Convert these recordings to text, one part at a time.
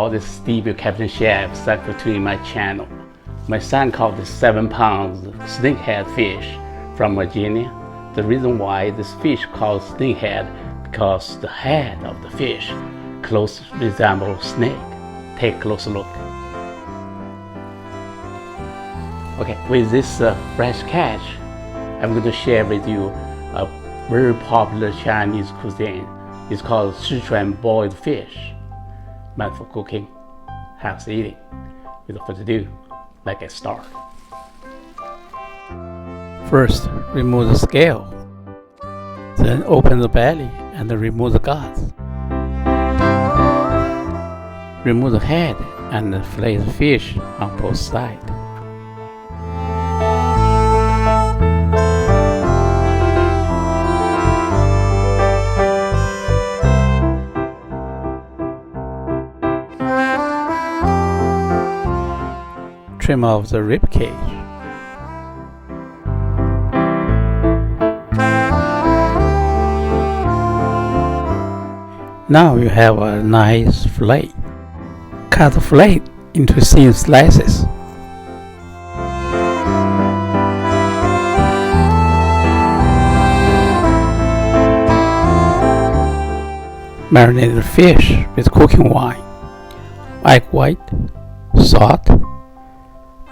all, this is Steve, your Captain Chef, secretary in my channel. My son caught this 7-pound snakehead fish from Virginia. The reason why this fish called snakehead, because the head of the fish closely resembles snake. Take a closer look. Okay, with this fresh catch, I'm going to share with you a very popular Chinese cuisine. It's called sichuan boiled fish, meant for cooking, healthy eating. Without further ado, let's get started. First, remove the scale. Then open the belly and remove the guts. Remove the head and fillet the fish on both sides. Trim off the rib cage. Now you have a nice fillet. Cut the fillet into thin slices. Marinate the fish with cooking wine, egg white, salt,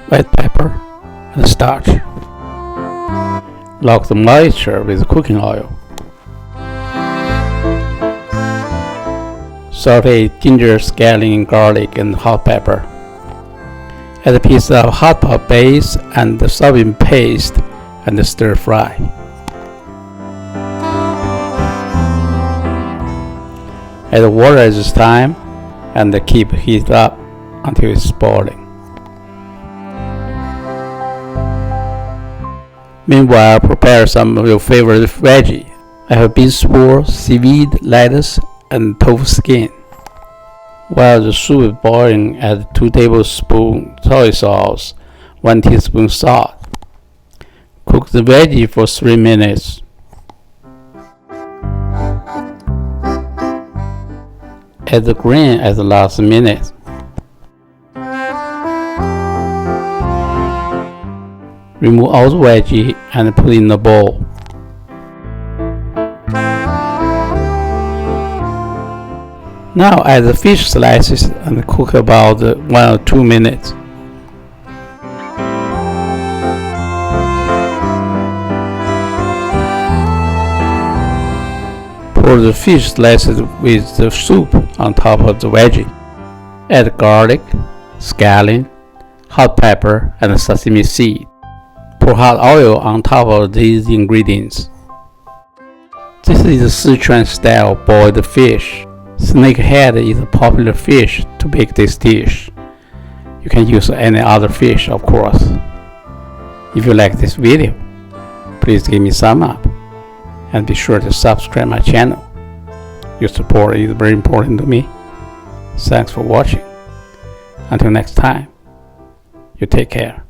white pepper, and starch. Lock the moisture with cooking oil. Saute ginger, scallion, garlic, and hot pepper. Add a piece of hot pot base and the soybean paste and stir fry. Add water at this time and keep heat up until it's boiling. Meanwhile, prepare some of your favorite veggie. I have bean sprouts, seaweed, lettuce, and tofu skin. While the soup is boiling, add 2 tablespoons soy sauce, 1 teaspoon salt. Cook the veggie for 3 minutes. Add the grain at the last minute. Remove all the veggie and put in the bowl. Now add the fish slices and cook about 1 or 2 minutes. Pour the fish slices with the soup on top of the veggie. Add garlic, scallion, hot pepper, and sesame seed. Pour hot oil on top of these ingredients. This is a Sichuan style boiled fish. Snakehead is a popular fish to make this dish. You can use any other fish, of course. If you like this video, please give me a thumb up and be sure to subscribe my channel. Your support is very important to me. Thanks for watching. Until next time, you take care.